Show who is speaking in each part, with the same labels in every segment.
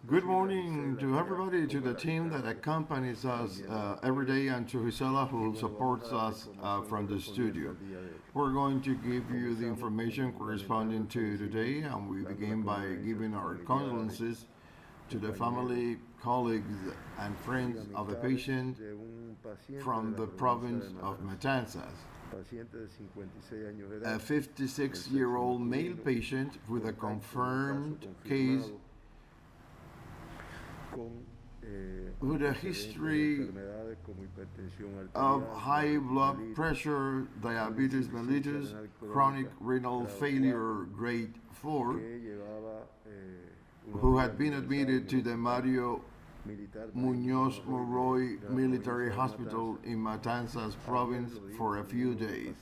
Speaker 1: Good morning to everybody, to the team that accompanies us every day, and to Gisela, who supports us from the studio. We're going to give you the information corresponding to today, and we begin by giving our condolences to the family, colleagues, and friends of the patient from the province of Matanzas. A 56-year-old male patient with a confirmed case with a history of high blood pressure, diabetes mellitus, chronic renal failure grade 4, who had been admitted to the Mario Muñoz Moroy Military Hospital in Matanzas province for a few days.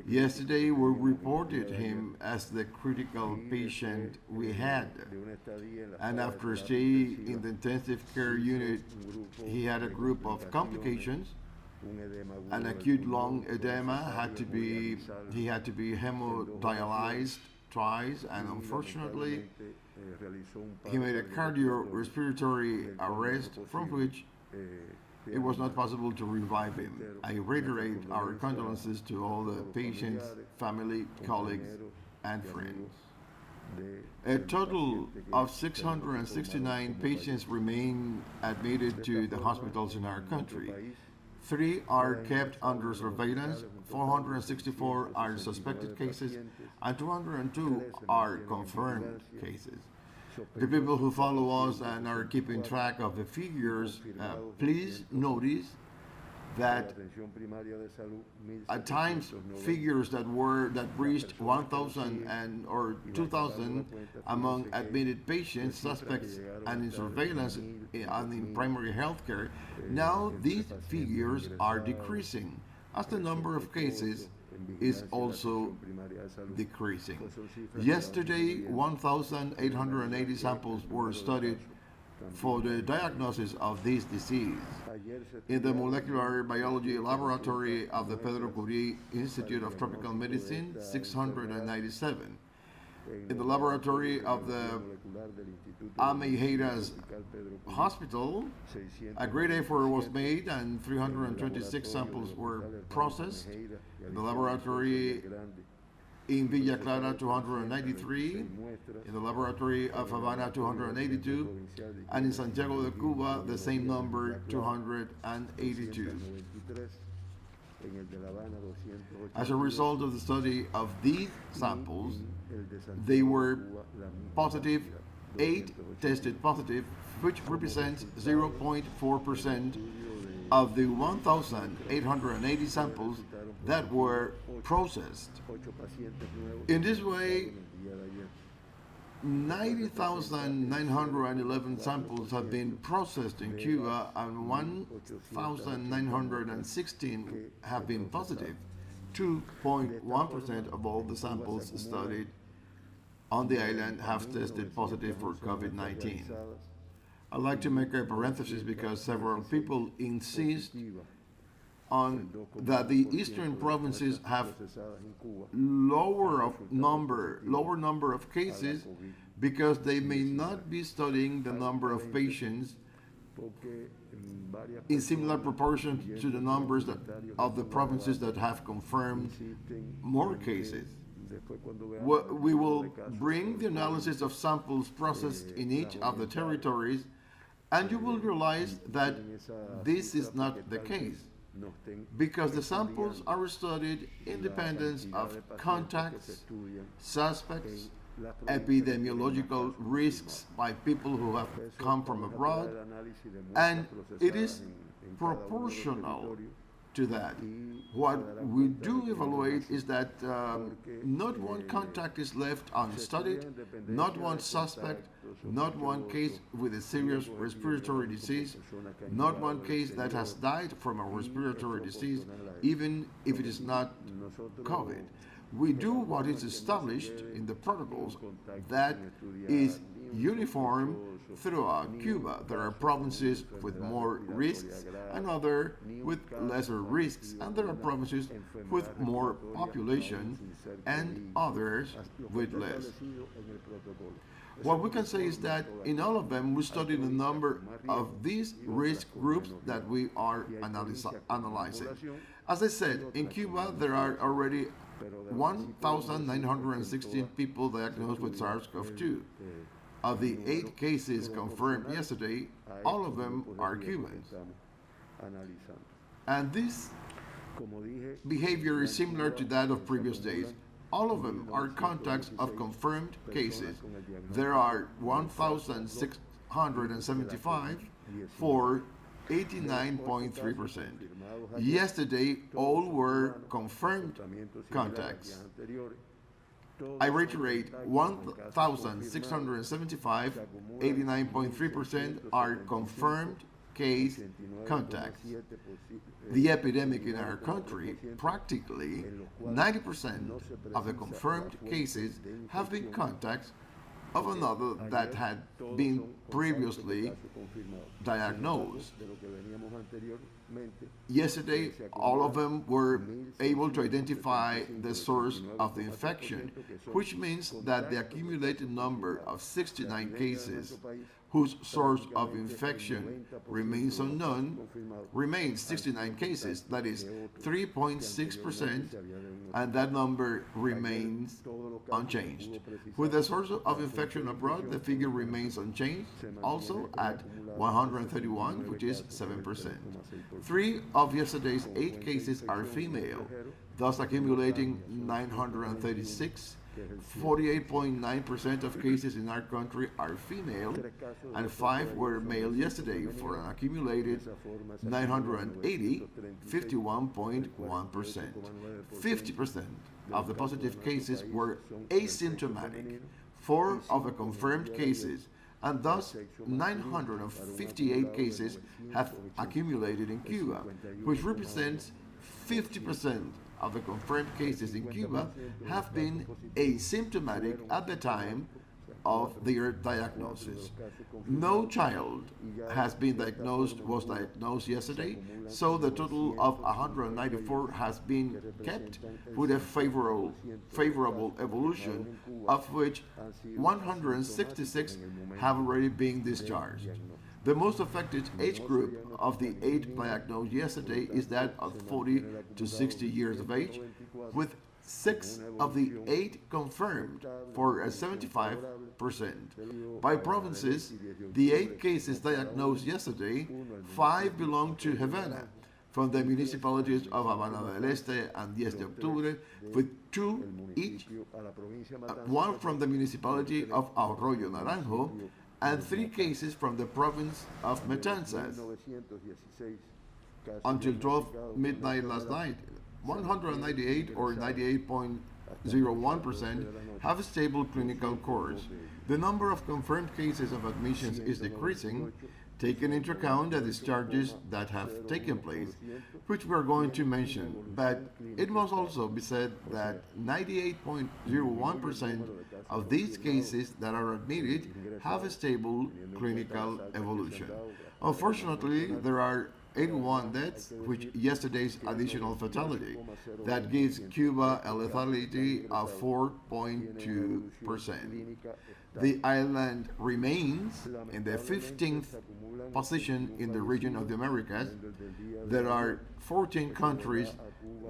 Speaker 1: Yesterday, we reported him as the critical patient we had, and after a stay in the intensive care unit, he had a group of complications. An acute lung edema he had to be hemodialyzed twice, and unfortunately, he made a cardiorespiratory arrest from which it was not possible to revive him. I reiterate our condolences to all the patients, family, colleagues, and friends. A total of 669 patients remain admitted to the hospitals in our country. 3 are kept under surveillance, 464 are suspected cases, and 202 are confirmed cases. The people who follow us and are keeping track of the figures, please notice that at times figures that reached 1,000 or 2,000 among admitted patients, suspects, and in surveillance and in primary health care. Now these figures are decreasing as the number of cases is also decreasing. Yesterday, 1,880 samples were studied for the diagnosis of this disease. In the molecular biology laboratory of the Pedro Curie Institute of Tropical Medicine, 697. In the laboratory of the Ameireiras Hospital, a great effort was made and 326 samples were processed. In the laboratory in Villa Clara, 293, in the laboratory of Havana, 282, and in Santiago de Cuba, the same number, 282. As a result of the study of these samples, they were positive, 8 tested positive, which represents 0.4% of the 1,880 samples that were processed. In this way, 90,911 samples have been processed in Cuba and 1,916 have been positive. 2.1% of all the samples studied on the island have tested positive for COVID-19. I'd like to make a parenthesis because several people insist on that the eastern provinces have lower number of cases because they may not be studying the number of patients in similar proportion to the numbers of the provinces that have confirmed more cases. We will bring the analysis of samples processed in each of the territories, and you will realize that this is not the case, because the samples are studied independent of contacts, suspects, epidemiological risks by people who have come from abroad, and it is proportional to that. What we do evaluate is that not one contact is left unstudied, not one suspect, not one case with a serious respiratory disease, not one case that has died from a respiratory disease, even if it is not COVID. We do what is established in the protocols, that is uniform throughout Cuba. There are provinces with more risks and others with lesser risks, and there are provinces with more population and others with less. What we can say is that in all of them, we studied the number of these risk groups that we are analyzing. As I said, in Cuba, there are already 1,916 people diagnosed with SARS-CoV-2. Of the 8 cases confirmed yesterday, all of them are Cubans. And this behavior is similar to that of previous days. All of them are contacts of confirmed cases. There are 1,675 for 89.3%. Yesterday, all were confirmed contacts. I reiterate, 1,675, 89.3% are confirmed case contacts. The epidemic in our country, practically 90% of the confirmed cases have been contacts of another that had been previously diagnosed. Yesterday, all of them were able to identify the source of the infection, which means that the accumulated number of 69 cases whose source of infection remains unknown remains 69 cases, that is 3.6%, and that number remains unchanged. With the source of infection abroad, the figure remains unchanged, also at 131, which is 7%. 3 of yesterday's 8 cases are female, thus accumulating 936. 48.9% of cases in our country are female, and 5 were male yesterday, for an accumulated 980, 51.1%. 50% of the positive cases were asymptomatic. 4 of the confirmed cases, and thus 958 cases have accumulated in Cuba, which represents 50% of the confirmed cases in Cuba have been asymptomatic at the time of their diagnosis. No child was diagnosed yesterday, so the total of 194 has been kept with a favorable evolution, of which 166 have already been discharged. The most affected age group of the 8 diagnosed yesterday is that of 40 to 60 years of age, with 6 of the 8 confirmed for a 75%. By provinces, the 8 cases diagnosed yesterday, 5 belong to Havana, from the municipalities of Habana del Este and 10 de Octubre, with 2 each, 1 from the municipality of Arroyo Naranjo, and 3 cases from the province of Matanzas. Until 12 midnight last night, 198 or 98.01% have a stable clinical course. The number of confirmed cases of admissions is decreasing, taking into account the discharges that have taken place, which we are going to mention, but it must also be said that 98.01% of these cases that are admitted have a stable clinical evolution. Unfortunately, there are 81 deaths, which yesterday's additional fatality. That gives Cuba a lethality of 4.2%. The island remains in the 15th position in the region of the Americas. There are 14 countries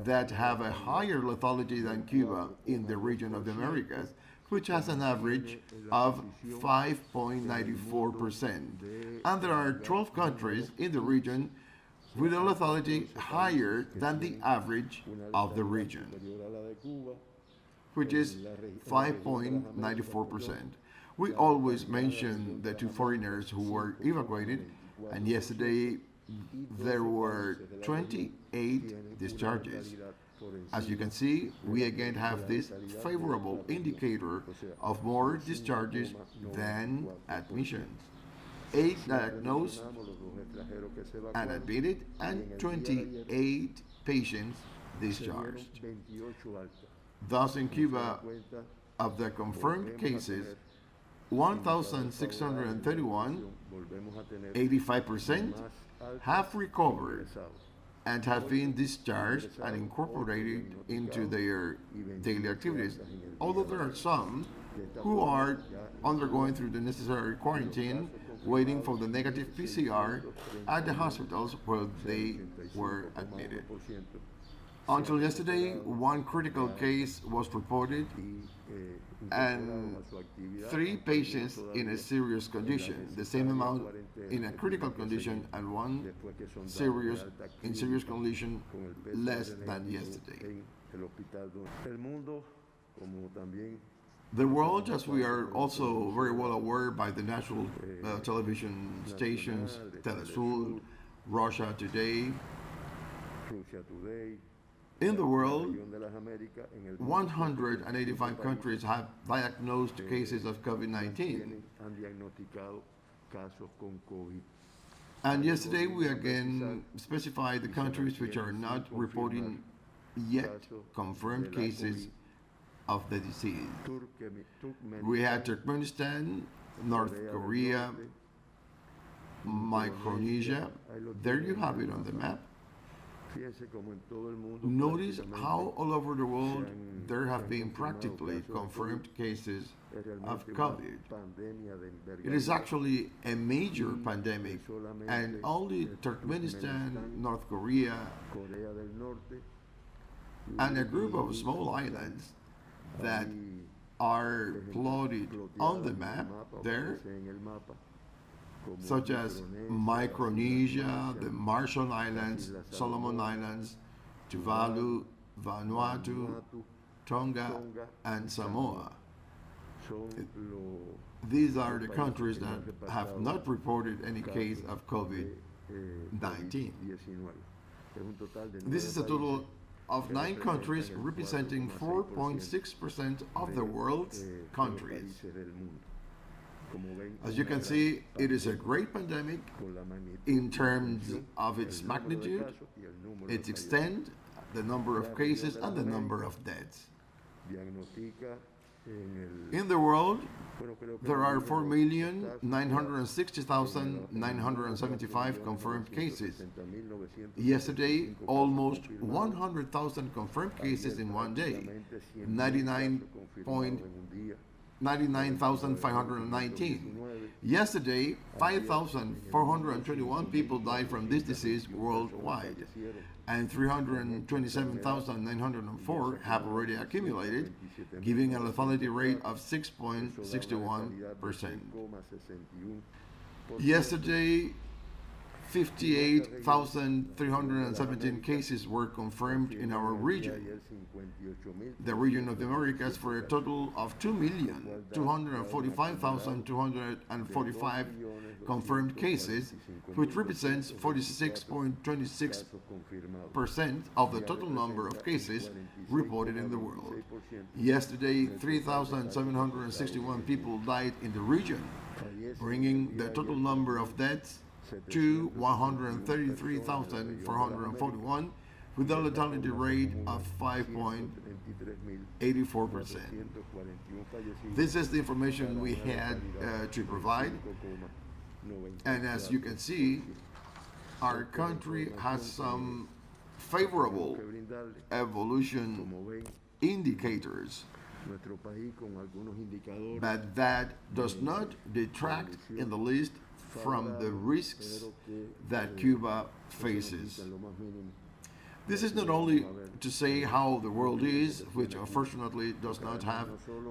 Speaker 1: that have a higher lethality than Cuba in the region of the Americas, which has an average of 5.94%. And there are 12 countries in the region with a lethality higher than the average of the region, which is 5.94%. We always mention the 2 foreigners who were evacuated, and yesterday there were 28 discharges. As you can see, we again have this favorable indicator of more discharges than admissions. 8 diagnosed and admitted, and 28 patients discharged. Thus, in Cuba, of the confirmed cases, 1,631, 85%, have recovered and have been discharged and incorporated into their daily activities. Although there are some who are undergoing through the necessary quarantine, waiting for the negative PCR at the hospitals where they were admitted. Until yesterday, one critical case was reported and 3 patients in a serious condition, the same amount in a critical condition and one in serious condition less than yesterday. The world, as we are also very well aware by the national television stations, Telesur, Russia Today, in the world, 185 countries have diagnosed cases of COVID-19. And yesterday we again specified the countries which are not reporting yet confirmed cases of the disease. We had Turkmenistan, North Korea, Micronesia. There you have it on the map. Notice how all over the world there have been practically confirmed cases of COVID. It is actually a major pandemic, and only Turkmenistan, North Korea, and a group of small islands that are plotted on the map there, such as Micronesia, the Marshall Islands, Solomon Islands, Tuvalu, Vanuatu, Tonga, and Samoa. These are the countries that have not reported any case of COVID-19. This is a total of 9 countries representing 4.6% of the world's countries. As you can see, it is a great pandemic in terms of its magnitude, its extent, the number of cases, and the number of deaths. In the world, there are 4,960,975 confirmed cases. Yesterday, almost 100,000 confirmed cases in one day, 99,519. Yesterday, 5,421 people died from this disease worldwide, and 327,904 have already accumulated, giving a lethality rate of 6.61%. Yesterday, 58,317 cases were confirmed in our region, the region of the Americas, for a total of 2,245,245 confirmed cases, which represents 46.26% of the total number of cases reported in the world. Yesterday, 3,761 people died in the region, bringing the total number of deaths to 133,441, with a lethality rate of 5.84%. This is the information we had to provide, and as you can see, our country has some favorable evolution indicators, but that does not detract in the least from the risks that Cuba faces. This is not only to say how the world is, which unfortunately does not have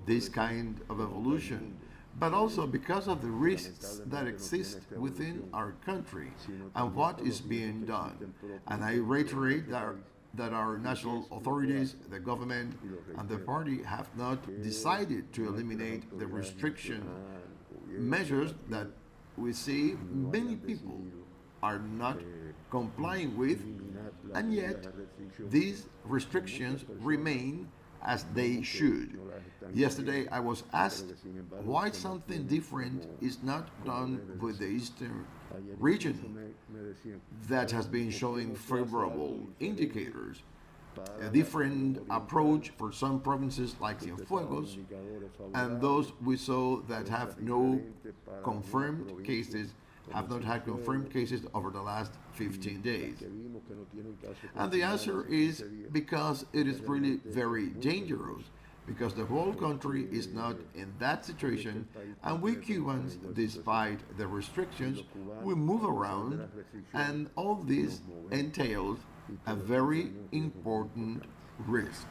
Speaker 1: this kind of evolution, but also because of the risks that exist within our country and what is being done. And I reiterate that our national authorities, the government, and the party have not decided to eliminate the restriction measures that we see many people are not complying with, and yet these restrictions remain as they should. Yesterday I was asked why something different is not done with the eastern region that has been showing favorable indicators. a different approach for some provinces like Cienfuegos, and those we saw that have no confirmed cases have not had confirmed cases over the last 15 days. And the answer is because it is really very dangerous, because the whole country is not in that situation, and we Cubans, despite the restrictions, we move around, and all this entails a very important risk.